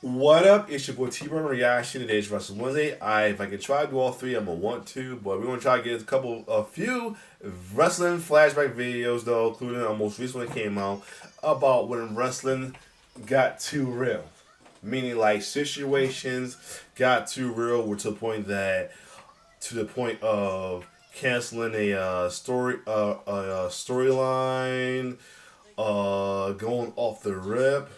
What up? It's your boy T-Burn Reaction. Today's Wrestling Wednesday. If I can try to do all three, I'm gonna want to, but we're gonna try to get a few wrestling flashback videos though, including our most recent one that came out about when wrestling got too real. Meaning like situations got too real to the point of canceling a storyline, going off the rip,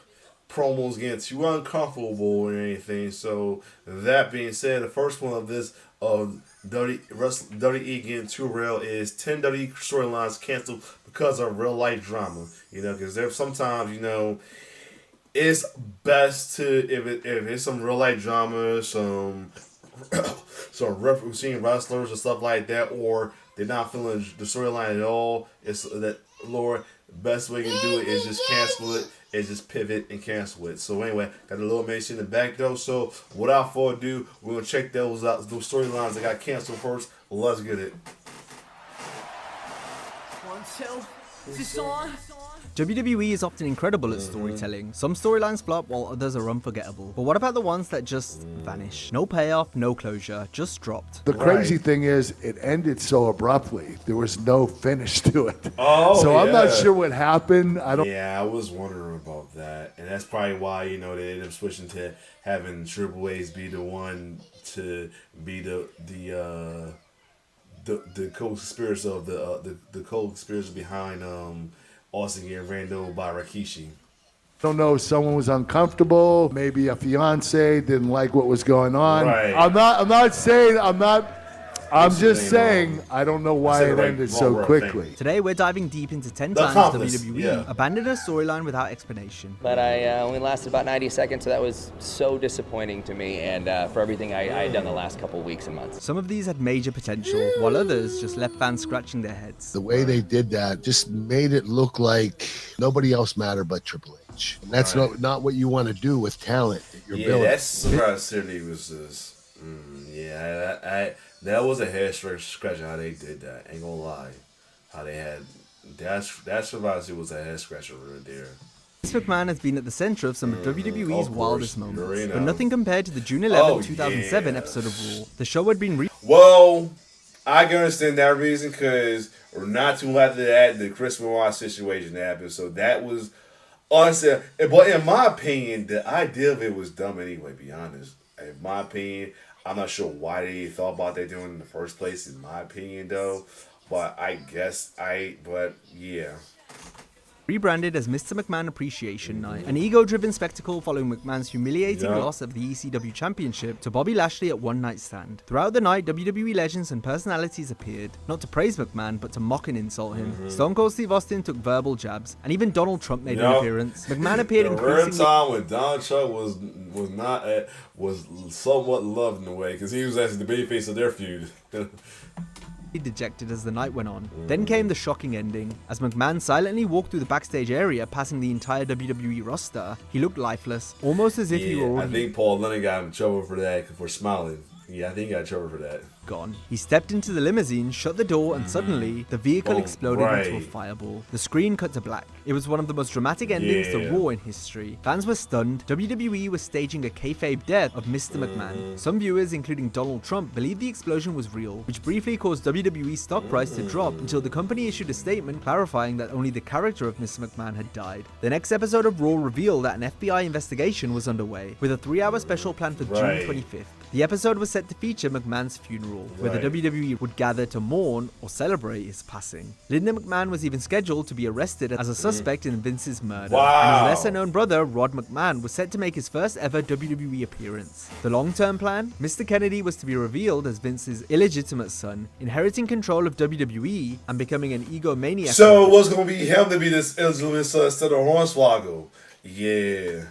promos getting too uncomfortable or anything. So that being said, the first one of this of WWE getting too real is 10 WWE storylines canceled because of real life drama. Because there's sometimes it's best to if it's some real life drama, some seeing wrestlers and stuff like that, or they're not feeling the storyline at all. It's that Lord, best way you can do it is just cancel it, is just pivot and cancel it. So anyway, got a little mention in the back though. So without further ado, we're gonna check those out, those storylines that got canceled first. Let's get it. 1, 2, is this on? WWE is often incredible at storytelling. Some storylines flop while others are unforgettable. But what about the ones that just vanish? No payoff, no closure, just dropped. The crazy thing is, it ended so abruptly. There was no finish to it. Oh, so yeah. I'm not sure what happened. Yeah, I was wondering about that, and that's probably why they ended up switching to having Triple H be the one to be the co-conspirator of the co-conspirator behind Austin getting ran over by Rikishi. I don't know if someone was uncomfortable. Maybe a fiance didn't like what was going on. Right. I'm just saying, I don't know why it ended so quickly. Today we're diving deep into 10 The times accomplice, WWE yeah. abandoned a storyline without explanation. But I only lasted about 90 seconds, so that was so disappointing to me and for everything I had done the last couple weeks and months. Some of these had major potential, while others just left fans scratching their heads. The way they did that just made it look like nobody else mattered but Triple H. And that's not what you want to do with talent that you're building. That seriously was just, that was a head scratcher how they did that. Ain't gonna lie, how they had that surprised was a head scratcher right there. Vince McMahon has been at the center of some of WWE's wildest moments, but know. nothing compared to the June 11, 2007 episode of Raw. The show had been Well, I can understand that reason because not too long after that, the Chris Benoit situation happened. So that was honestly, but in my opinion, the idea of it was dumb anyway. To be honest, in my opinion, I'm not sure why they thought about that doing it in the first place. In my opinion, though, but yeah. rebranded as Mr. McMahon Appreciation Night, an ego-driven spectacle following McMahon's humiliating loss of the ECW Championship to Bobby Lashley at One Night Stand. Throughout the night, WWE legends and personalities appeared, not to praise McMahon, but to mock and insult him. Stone Cold Steve Austin took verbal jabs, and even Donald Trump made an appearance. McMahon appeared increasingly... The time when Donald Trump was somewhat loved in a way, because he was actually the babyface of their feud. dejected as the night went on. Then came the shocking ending. As McMahon silently walked through the backstage area, passing the entire WWE roster, he looked lifeless, almost as if he were already... I think Paul Lennon got in trouble for that, for smiling. Yeah, I think he got in trouble for that. Gone. He stepped into the limousine, shut the door, and suddenly, the vehicle exploded into a fireball. The screen cut to black. It was one of the most dramatic endings to Raw in history. Fans were stunned. WWE was staging a kayfabe death of Mr. McMahon. Some viewers, including Donald Trump, believed the explosion was real, which briefly caused WWE's stock price to drop until the company issued a statement clarifying that only the character of Mr. McMahon had died. The next episode of Raw revealed that an FBI investigation was underway, with a 3-hour special planned for June 25th. The episode was set to feature McMahon's funeral, where the WWE would gather to mourn or celebrate his passing. Linda McMahon was even scheduled to be arrested as a suspect in Vince's murder, and his lesser-known brother, Rod McMahon, was set to make his first ever WWE appearance. The long-term plan? Mr. Kennedy was to be revealed as Vince's illegitimate son, inheriting control of WWE and becoming an egomaniac. So it was going to be him to be this illegitimate son instead of Hornswoggle. Yeah.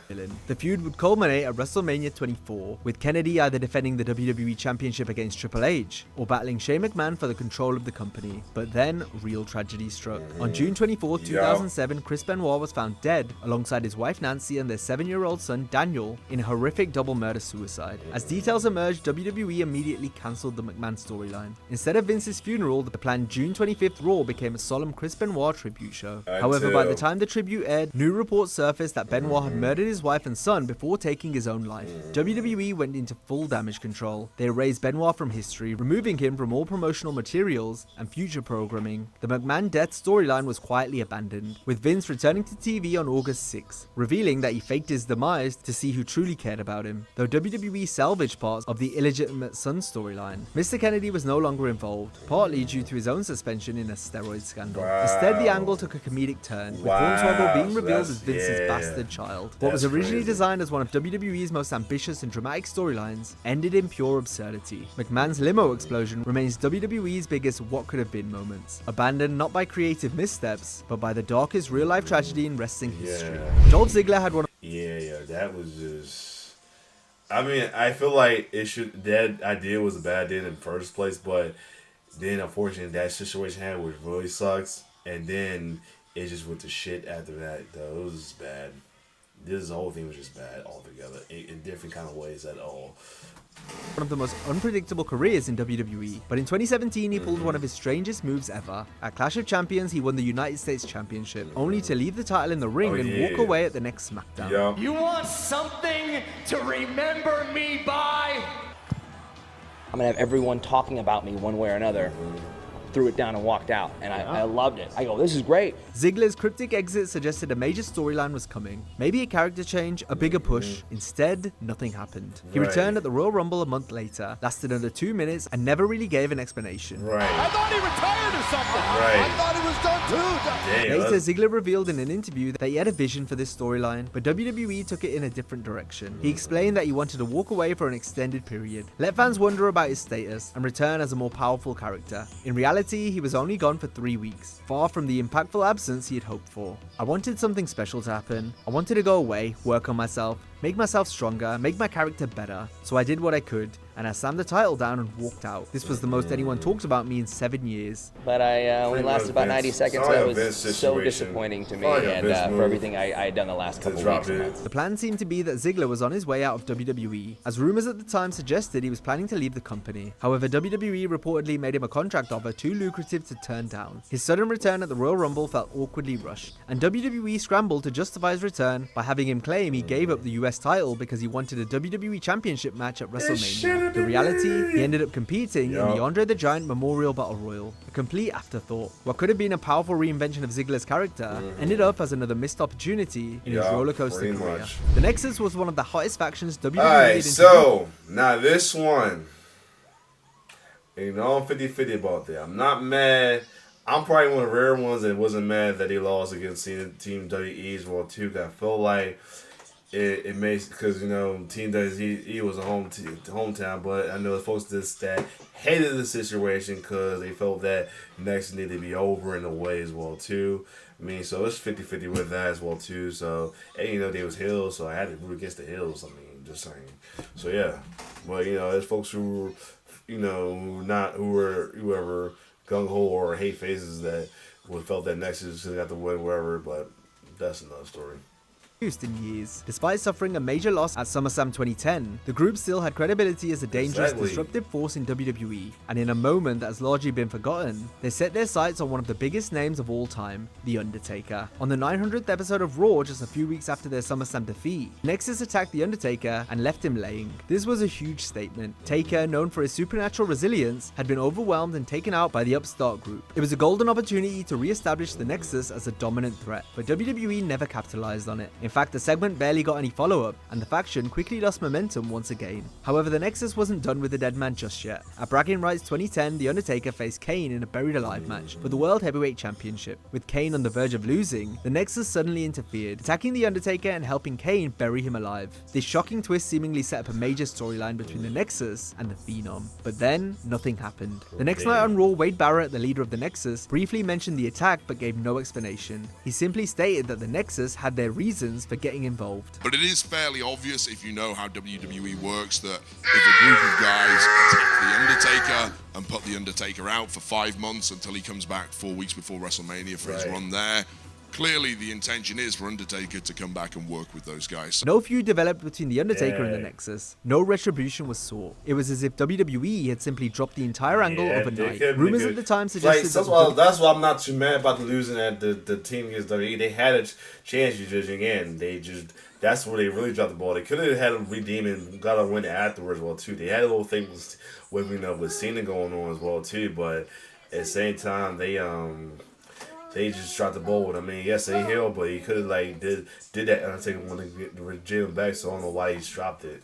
The feud would culminate at WrestleMania 24, with Kennedy either defending the WWE Championship against Triple H or battling Shane McMahon for the control of the company. But then, real tragedy struck. On June 24, 2007, Chris Benoit was found dead alongside his wife Nancy and their 7-year-old son Daniel in a horrific double murder-suicide. As details emerged, WWE immediately cancelled the McMahon storyline. Instead of Vince's funeral, the planned June 25th Raw became a solemn Chris Benoit tribute show. However, by the time the tribute aired, new reports surfaced that Benoit had murdered his wife and son before taking his own life. WWE went into full damage control. They erased Benoit from history, removing him from all promotional materials and future programming. The McMahon death storyline was quietly abandoned, with Vince returning to TV on August 6, revealing that he faked his demise to see who truly cared about him, though WWE salvaged parts of the illegitimate son storyline. Mr. Kennedy was no longer involved, partly due to his own suspension in a steroid scandal. Instead, the angle took a comedic turn, with Hornswoggle being revealed as Vince's bastard child. What was originally designed as one of WWE's most ambitious and dramatic storylines ended in pure absurdity. McMahon's limo explosion remains WWE's biggest what could have been moments, abandoned not by creative missteps, but by the darkest real-life tragedy in wrestling history. Dolph Ziggler had one of that was just... I mean, I feel like that idea was a bad idea in the first place, but then unfortunately that situation happened, which really sucks, and then it just went to shit after that, though. It was just bad. This whole thing was just bad altogether, in different kind of ways at all. One of the most unpredictable careers in WWE, but in 2017 he pulled one of his strangest moves ever. At Clash of Champions he won the United States Championship, only to leave the title in the ring and walk away at the next SmackDown. Yep. You want something to remember me by? I'm gonna have everyone talking about me one way or another. Threw it down and walked out, and I loved it. I go, this is great. Ziggler's cryptic exit suggested a major storyline was coming. Maybe a character change, a bigger push. Instead, nothing happened. He returned at the Royal Rumble a month later, lasted under 2 minutes, and never really gave an explanation. I thought he retired or something. I thought he was done too. Later, Ziggler revealed in an interview that he had a vision for this storyline, but WWE took it in a different direction. He explained that he wanted to walk away for an extended period, let fans wonder about his status, and return as a more powerful character. In reality, he was only gone for 3 weeks, far from the impactful absence he had hoped for. I wanted something special to happen. I wanted to go away, work on myself, make myself stronger, make my character better. So I did what I could, and I slammed the title down and walked out. This was the most anyone talked about me in 7 years. But I only lasted about 90 seconds, so that was so disappointing to me, and for everything I had done the last couple weeks and months. The plan seemed to be that Ziggler was on his way out of WWE, as rumors at the time suggested he was planning to leave the company. However, WWE reportedly made him a contract offer too lucrative to turn down. His sudden return at the Royal Rumble felt awkwardly rushed, and WWE scrambled to justify his return by having him claim he gave up the US title because he wanted a WWE Championship match at WrestleMania. The reality, he ended up competing in the Andre the Giant Memorial Battle Royal, a complete afterthought. What could have been a powerful reinvention of Ziggler's character ended up as another missed opportunity in his rollercoaster career. The Nexus was one of the hottest factions WWE Alright, so now this one, I'm 50-50 about that. I'm not mad. I'm probably one of the rare ones that wasn't mad that he lost against Team WE's World 2. I feel like it makes, because Team WWE was a hometown, but I know folks that hated the situation because they felt that Nexus needed to be over in a way as well too. I mean, so it's 50-50 with that as well too. So, and they was Hills, so I had to root against the Hills. I mean, just saying. So yeah, but there's folks who were whoever gung ho or hate faces that would felt that Nexus should have got the win, wherever. But that's another story. In years. Despite suffering a major loss at SummerSlam 2010, the group still had credibility as a dangerous, disruptive force in WWE, and in a moment that has largely been forgotten, they set their sights on one of the biggest names of all time, The Undertaker. On the 900th episode of Raw, just a few weeks after their SummerSlam defeat, Nexus attacked The Undertaker and left him laying. This was a huge statement. Taker, known for his supernatural resilience, had been overwhelmed and taken out by the upstart group. It was a golden opportunity to re-establish the Nexus as a dominant threat, but WWE never capitalized on it. In fact, the segment barely got any follow-up, and the faction quickly lost momentum once again. However, the Nexus wasn't done with the dead man just yet. At Bragging Rights 2010, The Undertaker faced Kane in a buried alive match for the World Heavyweight Championship. With Kane on the verge of losing, the Nexus suddenly interfered, attacking The Undertaker and helping Kane bury him alive. This shocking twist seemingly set up a major storyline between the Nexus and the Phenom. But then, nothing happened. The next night on Raw, Wade Barrett, the leader of the Nexus, briefly mentioned the attack but gave no explanation. He simply stated that the Nexus had their reasons for getting involved. But it is fairly obvious, if you know how WWE works, that if a group of guys attack The Undertaker and put The Undertaker out for 5 months until he comes back 4 weeks before WrestleMania for his run there, clearly the intention is for Undertaker to come back and work with those guys. No feud developed between The Undertaker and the Nexus. No retribution was sought. It was as if WWE had simply dropped the entire angle overnight. Rumors at the time suggested that's why I'm not too mad about the losing at the team against WWE. They had a chance to again. That's where they really dropped the ball. They could have had him redeem and got a win afterwards, well too. They had a little thing with Cena going on as well too, but at the same time they just dropped the ball with him. I mean, yes, they healed, but he could have did that Undertaker when they get the gym back. So I don't know why he dropped it.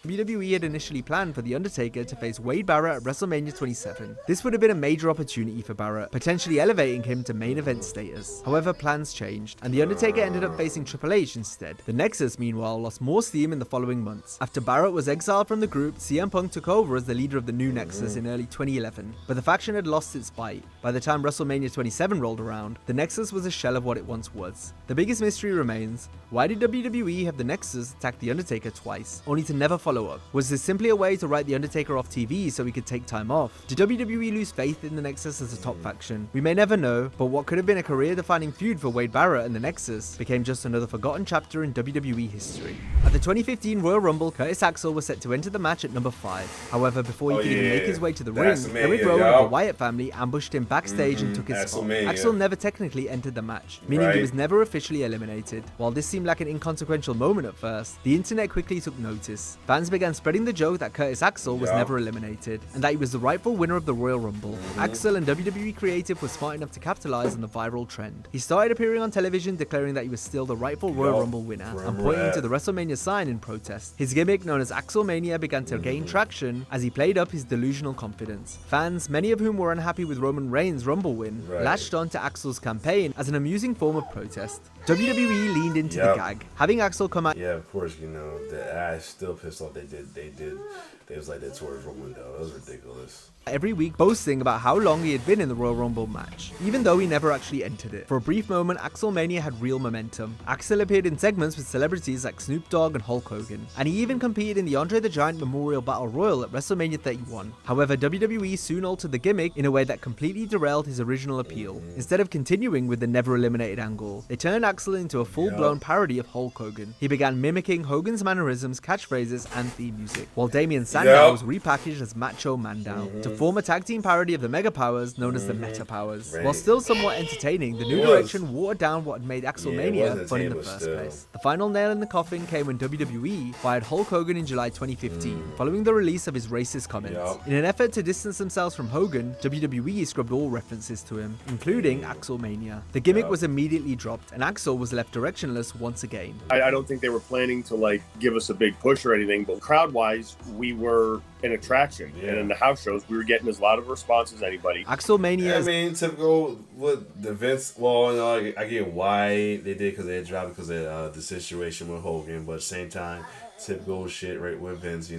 WWE had initially planned for The Undertaker to face Wade Barrett at WrestleMania 27. This would have been a major opportunity for Barrett, potentially elevating him to main event status. However, plans changed, and The Undertaker ended up facing Triple H instead. The Nexus, meanwhile, lost more steam in the following months. After Barrett was exiled from the group, CM Punk took over as the leader of the new Nexus in early 2011, but the faction had lost its bite. By the time WrestleMania 27 rolled around, the Nexus was a shell of what it once was. The biggest mystery remains, why did WWE have the Nexus attack The Undertaker twice, only to never follow up? Was this simply a way to write The Undertaker off TV so he could take time off? Did WWE lose faith in the Nexus as a top faction? We may never know, but what could have been a career-defining feud for Wade Barrett and the Nexus became just another forgotten chapter in WWE history. At the 2015 Royal Rumble, Curtis Axel was set to enter the match at number 5. However, before he could even make his way to the ring, Eric Rowan of the Wyatt family ambushed him backstage and took his spot. Axel never technically entered the match, meaning he was never officially eliminated. While this seemed like an inconsequential moment at first, the internet quickly took notice. Fans began spreading the joke that Curtis Axel was never eliminated, and that he was the rightful winner of the Royal Rumble. Axel and WWE Creative were smart enough to capitalize on the viral trend. He started appearing on television declaring that he was still the rightful Royal Rumble winner, and pointing to the WrestleMania sign in protest. His gimmick, known as Axelmania, began to gain traction as he played up his delusional confidence. Fans, many of whom were unhappy with Roman Reigns' Rumble win, latched on to Axel's campaign as an amusing form of protest. WWE leaned into the gag, having Axel come out. Yeah, of course, I still pissed off they was like that towards Roman though. That was ridiculous. Every week boasting about how long he had been in the Royal Rumble match, even though he never actually entered it. For a brief moment, Axelmania had real momentum. Axel appeared in segments with celebrities like Snoop Dogg and Hulk Hogan, and he even competed in the Andre the Giant Memorial Battle Royal at WrestleMania 31. However, WWE soon altered the gimmick in a way that completely derailed his original appeal. Instead of continuing with the never eliminated angle, they turned Axel into a full-blown parody of Hulk Hogan. He began mimicking Hogan's mannerisms, catchphrases, and theme music, while Damien Sandow was repackaged as Macho Mandow to form a tag team parody of the Mega Powers known as the Meta Powers. While still somewhat entertaining, the new direction watered down what had made Axelmania fun in the first place. The final nail in the coffin came when WWE fired Hulk Hogan in July 2015, following the release of his racist comments. In an effort to distance themselves from Hogan, WWE scrubbed all references to him, including Axelmania. The gimmick was immediately dropped, and Axel was left directionless once again. I don't think they were planning to give us a big push or anything, but crowd-wise, we were an attraction. And in the house shows, we were getting as lot of response as anybody. Axelmania. I mean, typical with the Vince. Well, I get why they did because they had dropped because of the situation with Hogan, but at the same time, typical shit right with Vince. He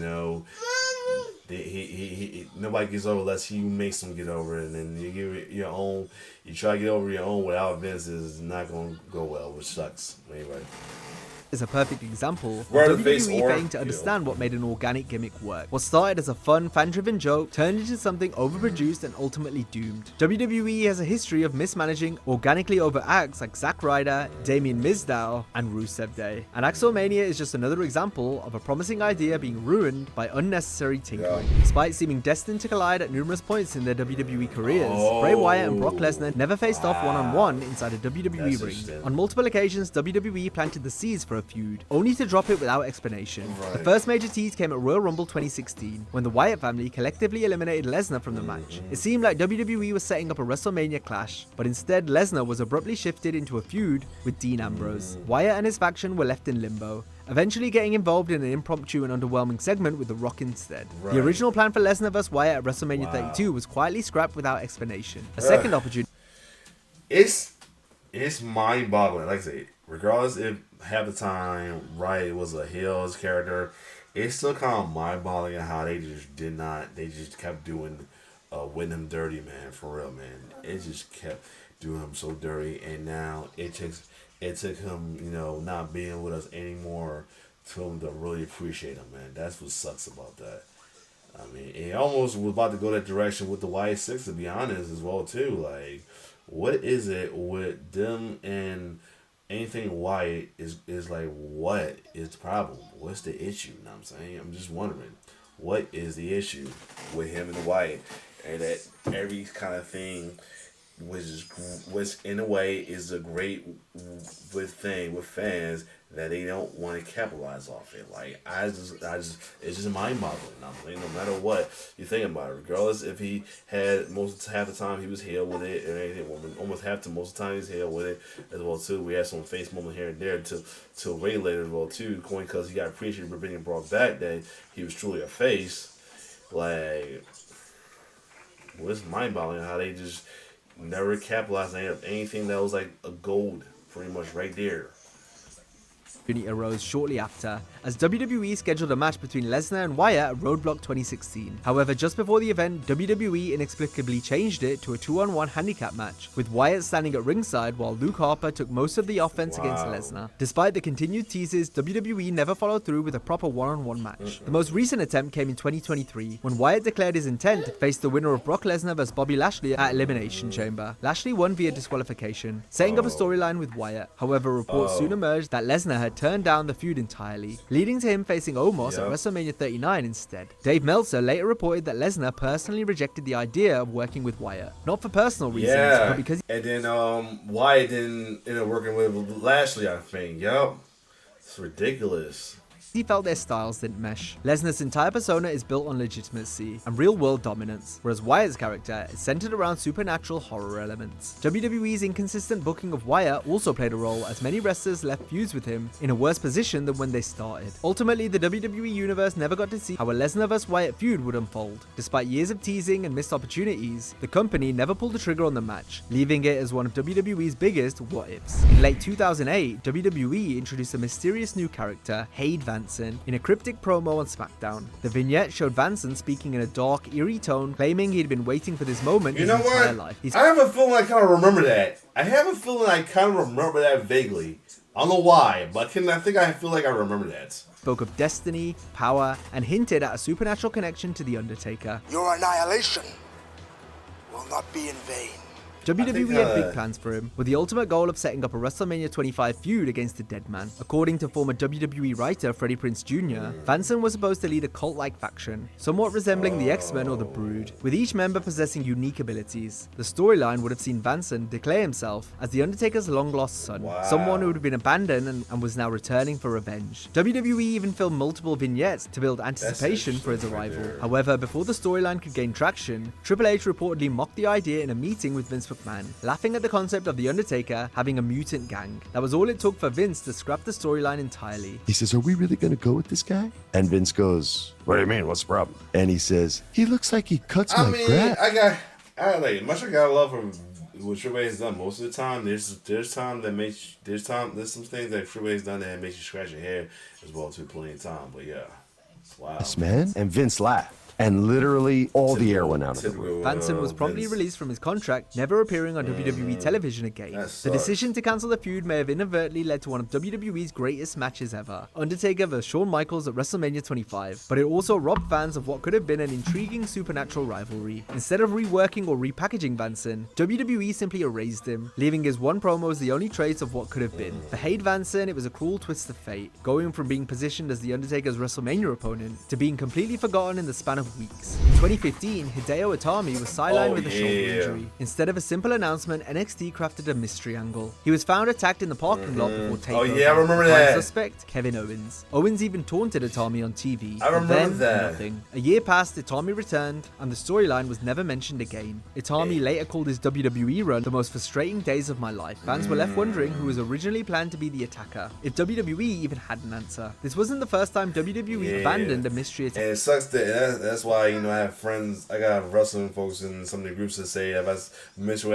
nobody gets over unless you makes them get over it, and then you give it your own. You try to get over your own without Vince is not going to go well, which sucks. Anyway. Is a perfect example of WWE failing to understand what made an organic gimmick work. What started as a fun, fan-driven joke turned into something overproduced and ultimately doomed. WWE has a history of mismanaging organically over acts like Zack Ryder, Damien Mizdow, and Rusev Day. And Axelmania is just another example of a promising idea being ruined by unnecessary tinkering. Despite seeming destined to collide at numerous points in their WWE careers, Bray Wyatt and Brock Lesnar never faced off one-on-one inside a WWE ring. On multiple occasions, WWE planted the seeds for a feud, only to drop it without explanation. The first major tease came at Royal Rumble 2016, when the Wyatt family collectively eliminated Lesnar from the match. It seemed like WWE was setting up a WrestleMania clash, but instead Lesnar was abruptly shifted into a feud with Dean Ambrose. Wyatt and his faction were left in limbo, eventually getting involved in an impromptu and underwhelming segment with The Rock instead. The original plan for Lesnar vs. Wyatt at WrestleMania 32 was quietly scrapped without explanation. A second opportunity. It's mind-boggling. Like I say, regardless if half the time Riot was a heel's character, it's still kind of mind-boggling how they just kept doing winning him dirty, man, for real, man. It just kept doing him so dirty, and now it took him, not being with us anymore to him to really appreciate him, man. That's what sucks about that. I mean, it almost was about to go that direction with the Wyatt Six, to be honest, as well, too. Like, what is it with them and anything Wyatt is like, what is the problem? What's the issue? You know what I'm saying? I'm just wondering, what is the issue with him and the Wyatt? And that every kind of thing, which in a way is a great thing with fans, that they don't want to capitalize off it. Like I just, it's just mind boggling. I mean, no matter what you think about it, regardless if he had half the time he was here with it or anything, almost half the most of the time he's here with it as well too. We had some face moment here and there till way later as well too, going because he got appreciated for being brought back that he was truly a face. Like, well, it's mind boggling how they just never capitalized on anything that was like a gold, pretty much right there. Arose shortly after, as WWE scheduled a match between Lesnar and Wyatt at Roadblock 2016. However, just before the event, WWE inexplicably changed it to a 2-on-1 handicap match, with Wyatt standing at ringside while Luke Harper took most of the offense against Lesnar. Despite the continued teases, WWE never followed through with a proper 1-on-1 match. The most recent attempt came in 2023, when Wyatt declared his intent to face the winner of Brock Lesnar vs Bobby Lashley at Elimination Chamber. Lashley won via disqualification, setting up a storyline with Wyatt. However, reports soon emerged that Lesnar had turned down the feud entirely, leading to him facing Omos at WrestleMania 39 instead. Dave Meltzer later reported that Lesnar personally rejected the idea of working with Wyatt, not for personal reasons, but because... And then Wyatt didn't end up working with Lashley, I think. Yup. It's ridiculous. He felt their styles didn't mesh. Lesnar's entire persona is built on legitimacy and real-world dominance, whereas Wyatt's character is centered around supernatural horror elements. WWE's inconsistent booking of Wyatt also played a role, as many wrestlers left feuds with him in a worse position than when they started. Ultimately, the WWE Universe never got to see how a Lesnar vs Wyatt feud would unfold. Despite years of teasing and missed opportunities, the company never pulled the trigger on the match, leaving it as one of WWE's biggest what-ifs. In late 2008, WWE introduced a mysterious new character, Hayde Vanson, in a cryptic promo on SmackDown. The vignette showed Vanson speaking in a dark, eerie tone, claiming he'd been waiting for this moment his entire life. I have a feeling I kind of remember that. I have a feeling I kind of remember that vaguely. I don't know why, but I feel like I remember that. Spoke of destiny, power, and hinted at a supernatural connection to The Undertaker. Your annihilation will not be in vain. WWE had big plans for him, with the ultimate goal of setting up a WrestleMania 25 feud against the Dead Man. According to former WWE writer Freddie Prinze Jr., Vanson was supposed to lead a cult-like faction, somewhat resembling the X-Men or the Brood, with each member possessing unique abilities. The storyline would have seen Vanson declare himself as The Undertaker's long-lost son, someone who had been abandoned and was now returning for revenge. WWE even filmed multiple vignettes to build anticipation for his arrival. However, before the storyline could gain traction, Triple H reportedly mocked the idea in a meeting with Vince McMahon, laughing at the concept of The Undertaker having a mutant gang. That was all it took for Vince to scrap the storyline entirely. He says, "Are we really going to go with this guy?" And Vince goes, "What do you mean? What's the problem?" And he says, "He looks like he cuts my grass." I like much. I got love for what Triple H has done. Most of the time, there's some things that Triple H has done that makes you scratch your head as well too, plenty of time. But yeah, wow. Yes, man. And Vince laughed. And literally all the air went out of the room. Vanson was promptly released from his contract, never appearing on WWE television again. The decision to cancel the feud may have inadvertently led to one of WWE's greatest matches ever, Undertaker vs Shawn Michaels at WrestleMania 25, but it also robbed fans of what could have been an intriguing supernatural rivalry. Instead of reworking or repackaging Vanson, WWE simply erased him, leaving his one promo as the only trace of what could have been. For Hayde Vanson, it was a cruel twist of fate, going from being positioned as The Undertaker's WrestleMania opponent to being completely forgotten in the span of weeks. In 2015, Hideo Itami was sidelined with a shoulder injury. Instead of a simple announcement, NXT crafted a mystery angle. He was found attacked in the parking lot before takeover. I remember that. Suspect, Kevin Owens. Owens even taunted Itami on TV. I remember that. Nothing. A year passed, Itami returned, and the storyline was never mentioned again. Itami later called his WWE run the most frustrating days of my life. Fans were left wondering who was originally planned to be the attacker, if WWE even had an answer. This wasn't the first time WWE abandoned a mystery attack. And it sucks that that's why, I have friends, I got wrestling folks in some of the groups that say if I mention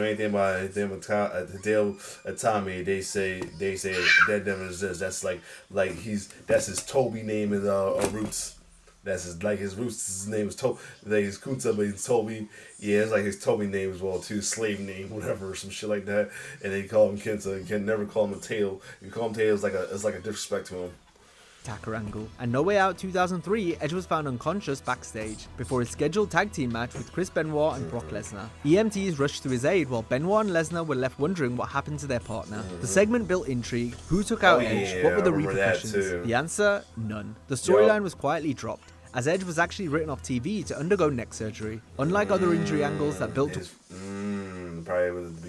anything about Hideo Itami, they say that never exists. That's that's his Toby name in Roots. That's his Roots. His name is Toby. His Kunta, but he's Toby. Yeah, it's like his Toby name as well too, slave name, whatever, some shit like that. And they call him Kenta. You can never call him a tail. If you call him tail, it's like a disrespect to him. Attacker angle. And No Way Out 2003, Edge was found unconscious backstage before his scheduled tag team match with Chris Benoit and Brock Lesnar. EMTs rushed to his aid while Benoit and Lesnar were left wondering what happened to their partner. The segment built intrigue. Who took out Edge? What were the repercussions? The answer? None. The storyline was quietly dropped, as Edge was actually written off TV to undergo neck surgery. Unlike other injury angles that built probably was the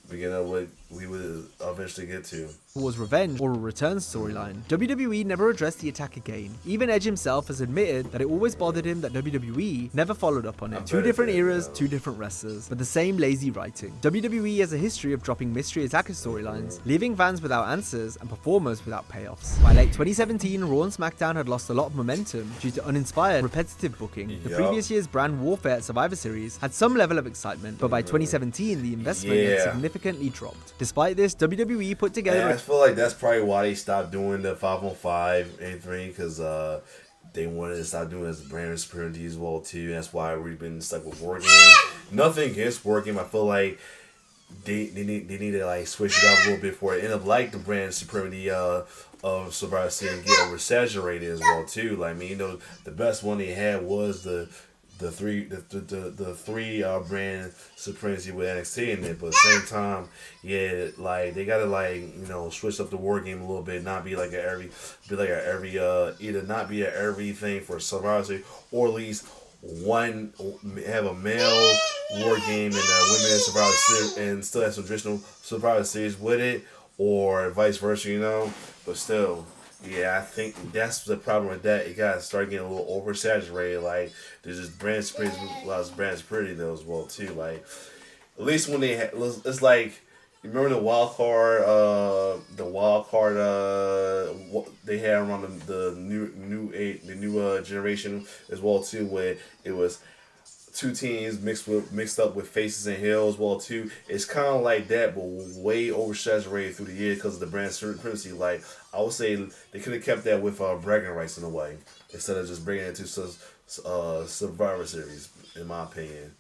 beginning of what we would eventually get to. Was revenge or a return storyline. WWE never addressed the attack again. Even Edge himself has admitted that it always bothered him that WWE never followed up on it. Two different eras, two different wrestlers, but the same lazy writing. WWE has a history of dropping mystery attacker storylines, leaving fans without answers and performers without payoffs. By late 2017, Raw and SmackDown had lost a lot of momentum due to uninspired, repetitive booking. The previous year's brand warfare at Survivor Series had some level of excitement, but by 2017, the investment had significantly dropped. Despite this, WWE put together I feel like that's probably why they stopped doing the 5-on-5 A3, because they wanted to stop doing this brand superiority as well too. That's why we've been stuck with War Games. Nothing against War Game. I feel like they need to like switch it up a little bit for it. End up like the brand superiority of Survivor Series and get oversaturated as well too. Like, I mean, the best one they had was the three brand supremacy with NXT in it, but at the same time, like they gotta switch up the War Game a little bit, not be like either not be at everything for Survivor Series, or at least have a male War Game and a women's Survivor Series, and still have some traditional Survivor Series with it, or vice versa, but still. Yeah, I think that's the problem with that. It got to start getting a little oversaturated. Like, there's just brand superiority, a lot of brand superiority though as well too. Like, at least when they it's like, you remember the wild card they had around the new generation as well too, where it was two teams mixed up with faces and heels. Well, too, it's kind of like that, but way oversaturated through the years because of the brand supremacy. Like, I would say they could have kept that with bragging rights in a way, instead of just bringing it to Survivor Series, in my opinion.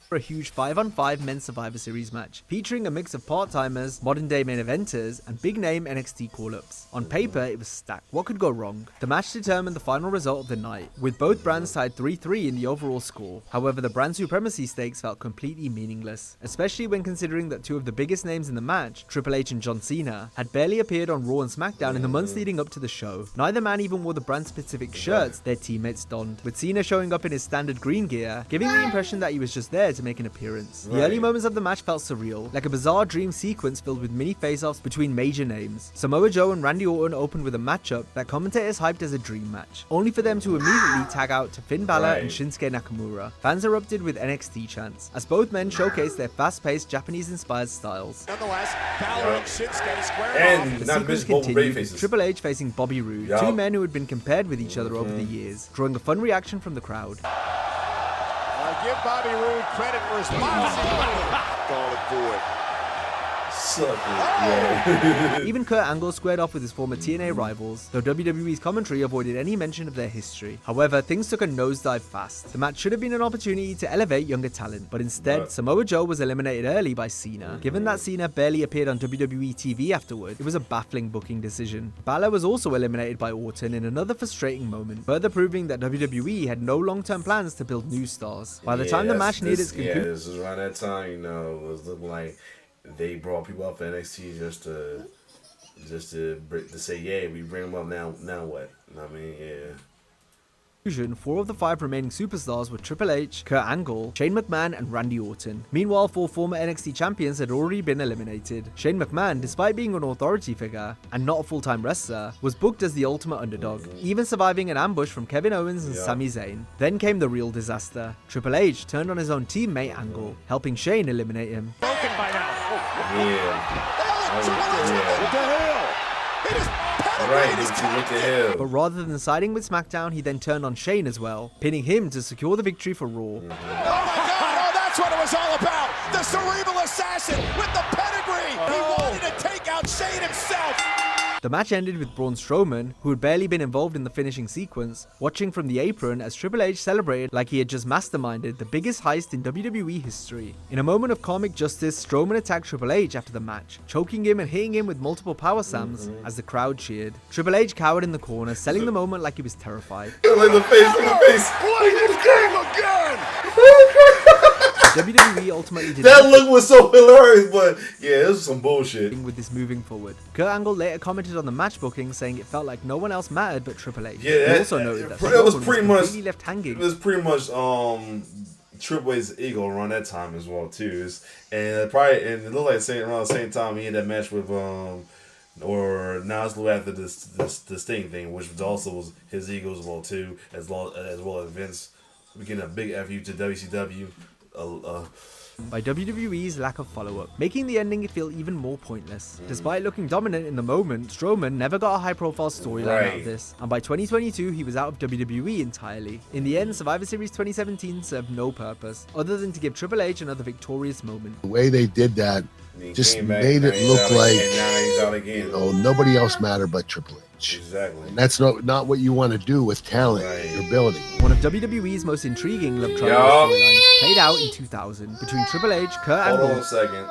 For a huge 5-on-5 men's Survivor Series match, featuring a mix of part-timers, modern-day main eventers, and big-name NXT call-ups. On paper, it was stacked. What could go wrong? The match determined the final result of the night, with both brands tied 3-3 in the overall score. However, the brand supremacy stakes felt completely meaningless, especially when considering that two of the biggest names in the match, Triple H and John Cena, had barely appeared on Raw and SmackDown in the months leading up to the show. Neither man even wore the brand-specific shirts their teammates donned, with Cena showing up in his standard green gear, giving the impression that he was just there to make an appearance. The early moments of the match felt surreal, like a bizarre dream sequence filled with mini face-offs between major names. Samoa Joe and Randy Orton opened with a matchup that commentators hyped as a dream match, only for them to immediately tag out to Finn Balor and Shinsuke Nakamura. Fans erupted with NXT chants, as both men showcased their fast-paced, Japanese-inspired styles. Nonetheless, Balor and Shinsuke squared off. The sequence continued with Triple H facing Bobby Roode, two men who had been compared with each other over the years, drawing a fun reaction from the crowd. Give Bobby Roode credit for his call it for it. Even Kurt Angle squared off with his former TNA rivals, though WWE's commentary avoided any mention of their history. However, things took a nosedive fast. The match should have been an opportunity to elevate younger talent, but instead, Samoa Joe was eliminated early by Cena. Given that Cena barely appeared on WWE TV afterward, it was a baffling booking decision. Balor was also eliminated by Orton in another frustrating moment, further proving that WWE had no long-term plans to build new stars. By the time the match neared its conclusion, this was around that time, it was looking like they brought people up for NXT just to say, yeah, we bring them up now what? I mean, yeah. 4 of the 5 remaining superstars were Triple H, Kurt Angle, Shane McMahon, and Randy Orton. Meanwhile, 4 former NXT champions had already been eliminated. Shane McMahon, despite being an authority figure and not a full-time wrestler, was booked as the ultimate underdog, even surviving an ambush from Kevin Owens and Sami Zayn. Then came the real disaster. Triple H turned on his own teammate Angle, helping Shane eliminate him. Broken by now. What the hell? It is what the hell? But rather than siding with SmackDown, he then turned on Shane as well, pinning him to secure the victory for Raw. Oh my God! Oh, that's what it was all about! The cerebral assassin with the pedigree! He wanted to take out Shane himself! The match ended with Braun Strowman, who had barely been involved in the finishing sequence, watching from the apron as Triple H celebrated like he had just masterminded the biggest heist in WWE history. In a moment of comic justice, Strowman attacked Triple H after the match, choking him and hitting him with multiple power slams as the crowd cheered. Triple H cowered in the corner, selling the moment like he was terrified. In the face, in the face. Play this game again! WWE ultimately did that look was so hilarious, but yeah, it was some bullshit. With this moving forward. Kurt Angle later commented on the match booking, saying it felt like no one else mattered but Triple H. Yeah, he also noted that it was pretty much left hanging. It was pretty much Triple H's ego around that time as well too. And it looked like around the same time he had that match with or now it's after this Sting thing, which was his ego as well too, as well as Vince getting a big FU to WCW. By WWE's lack of follow-up, making the ending feel even more pointless. Despite looking dominant in the moment, Strowman never got a high-profile storyline out of this, and by 2022 he was out of WWE entirely. In the end, Survivor Series 2017 served no purpose, other than to give Triple H another victorious moment. The way they did that just made it look like nobody else mattered but Triple H. Exactly. And that's not what you want to do with talent, your ability. One of WWE's most intriguing love triangle storylines played out in 2000 between Triple H, Kurt Angle. Hold on a second.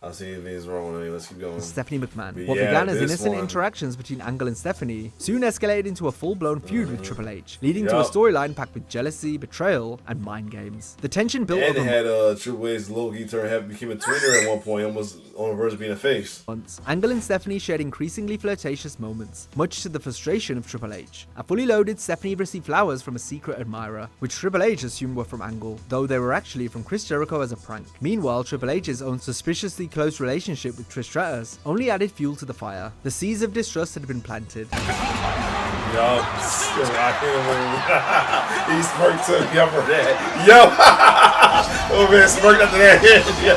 I see anything's wrong with me. Let's keep going. Stephanie McMahon. But What began as innocent interactions between Angle and Stephanie soon escalated into a full-blown feud with Triple H, leading to a storyline packed with jealousy, betrayal, and mind games. The tension built over. And it had Triple H's Loki became a tweener at one point, almost on the verge of being a face. Once, Angle and Stephanie shared increasingly flirtatious moments, much to the frustration of Triple H. A fully loaded, Stephanie received flowers from a secret admirer, which Triple H assumed were from Angle, though they were actually from Chris Jericho as a prank. Meanwhile, Triple H's own suspiciously close relationship with Trish Stratus only added fuel to the fire. The seeds of distrust had been planted. Yo, he smirked to me for that. Yo, oh man, smirked after that. Yo.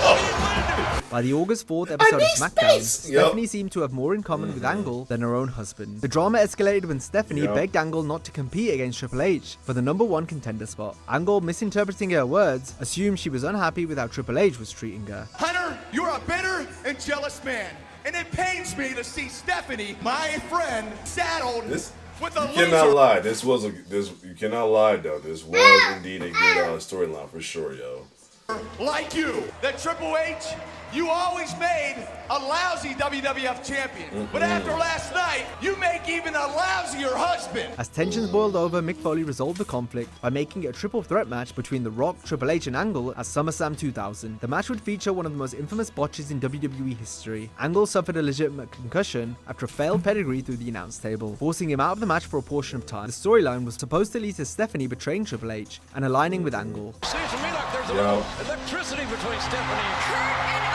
By the August 4th episode of SmackDown, Stephanie seemed to have more in common with Angle than her own husband. The drama escalated when Stephanie begged Angle not to compete against Triple H for the #1 contender spot. Angle, misinterpreting her words, assumed she was unhappy with how Triple H was treating her. Hunter, you're a bitter and jealous man, and it pains me to see Stephanie, my friend, saddled with a loser. You cannot lie. You cannot lie though. This was indeed a good storyline for sure, yo. Like you, that Triple H, you always made a lousy WWF champion. But after last night, you make even a lousier husband. As tensions boiled over, Mick Foley resolved the conflict by making it a triple threat match between The Rock, Triple H, and Angle at SummerSlam 2000. The match would feature one of the most infamous botches in WWE history. Angle suffered a legitimate concussion after a failed pedigree through the announce table, forcing him out of the match for a portion of time. The storyline was supposed to lead to Stephanie betraying Triple H and aligning with Angle. Seems to me like there's a little electricity between Stephanie and Kurt and I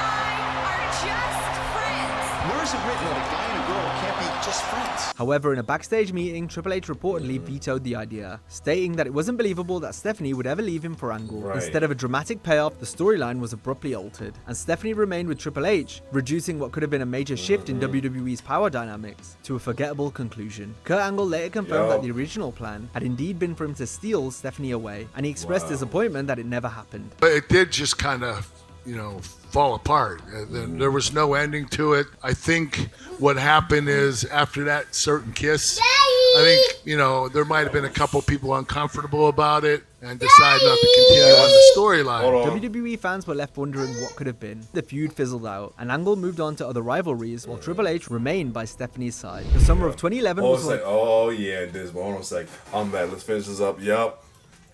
are just friends. Where is it written that a guy and a girl can't be just friends? However, in a backstage meeting, Triple H reportedly vetoed the idea, stating that it wasn't believable that Stephanie would ever leave him for Angle. Instead of a dramatic payoff, the storyline was abruptly altered, and Stephanie remained with Triple H, reducing what could have been a major shift in WWE's power dynamics to a forgettable conclusion. Kurt Angle later confirmed that the original plan had indeed been for him to steal Stephanie away, and he expressed disappointment that it never happened. But it did just kind of, fall apart. There was no ending to it. I think what happened is after that certain kiss, I think, there might have been a couple people uncomfortable about it and decided not to continue on the storyline. WWE fans were left wondering what could have been. The feud fizzled out, and Angle moved on to other rivalries, while Triple H remained by Stephanie's side. The summer of 2011 was hold on a second. I'm back. Let's finish this up. Yup.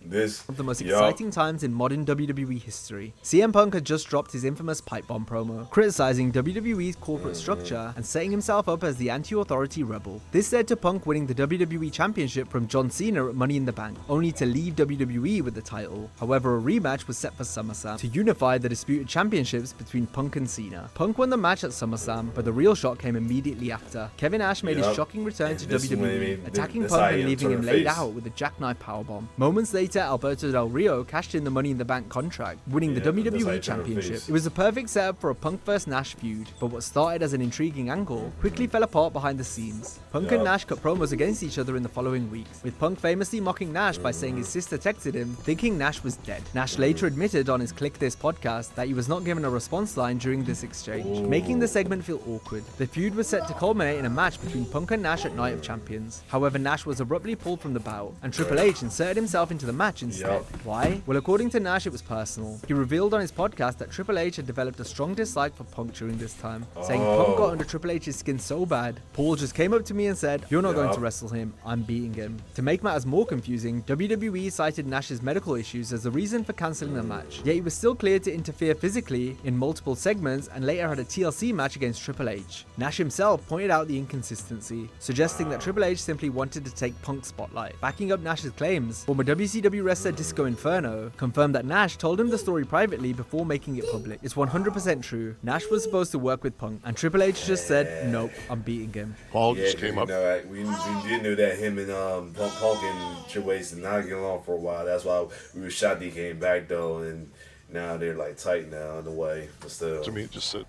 One of the most exciting times in modern WWE history. CM Punk had just dropped his infamous pipe bomb promo, criticizing WWE's corporate structure and setting himself up as the anti-authority rebel. This led to Punk winning the WWE Championship from John Cena at Money in the Bank, only to leave WWE with the title. However, a rematch was set for SummerSlam to unify the disputed championships between Punk and Cena. Punk won the match at SummerSlam, but the real shock came immediately after. Kevin Nash made his shocking return to WWE, attacking Punk and leaving him laid out with a jackknife powerbomb. Moments later, later, Alberto Del Rio cashed in the Money in the Bank contract, winning the WWE Championship. It was a perfect setup for a Punk vs Nash feud, but what started as an intriguing angle quickly fell apart behind the scenes. Punk and Nash cut promos against each other in the following weeks, with Punk famously mocking Nash by saying his sister texted him, thinking Nash was dead. Nash later admitted on his Click This podcast that he was not given a response line during this exchange, making the segment feel awkward. The feud was set to culminate in a match between Punk and Nash at Night of Champions. However, Nash was abruptly pulled from the bout, and Triple H inserted himself into the match instead. Why? Well, according to Nash, it was personal. He revealed on his podcast that Triple H had developed a strong dislike for Punk during this time, saying Punk got under Triple H's skin so bad, Paul just came up to me and said, "You're not going to wrestle him, I'm beating him." To make matters more confusing, WWE cited Nash's medical issues as the reason for cancelling the match, yet he was still cleared to interfere physically in multiple segments and later had a TLC match against Triple H. Nash himself pointed out the inconsistency, suggesting that Triple H simply wanted to take Punk's spotlight. Backing up Nash's claims, former WCW wrestler Disco Inferno confirmed that Nash told him the story privately before making it public. It's 100% true. Nash was supposed to work with Punk, and Triple H just said, "Nope, I'm beating him." Paul just came up. We did know that him and Punk and Triple H did not get along for a while. That's why we were shocked he came back though, and now they're like tight now in a way. But still, to me, it just said,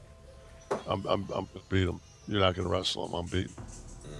"I'm beat him. You're not gonna wrestle him. I'm beating."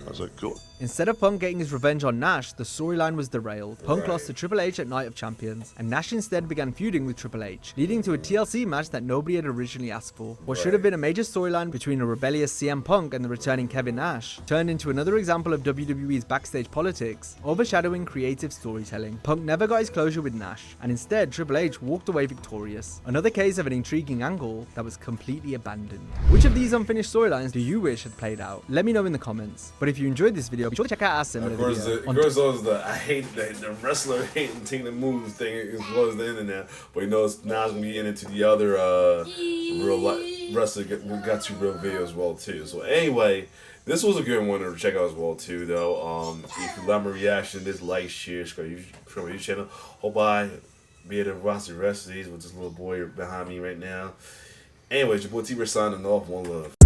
I was like, cool. Instead of Punk getting his revenge on Nash, the storyline was derailed. Punk lost to Triple H at Night of Champions, and Nash instead began feuding with Triple H, leading to a TLC match that nobody had originally asked for. What should have been a major storyline between a rebellious CM Punk and the returning Kevin Nash turned into another example of WWE's backstage politics, overshadowing creative storytelling. Punk never got his closure with Nash, and instead Triple H walked away victorious. Another case of an intriguing angle that was completely abandoned. Which of these unfinished storylines do you wish had played out? Let me know in the comments. But if you enjoyed this video, be sure to check out our similar video. I hate the wrestler hating taking the moves thing as well as the internet, but now it's gonna be into the other real life wrestler got two real videos as well too. So anyway, this was a good one to check out as well too though. If you love my reaction, this like, share, subscribe to my YouTube channel. Hope I be able to watch the rest of these with this little boy behind me right now. Anyways, your boy T-Bird signing off. One love.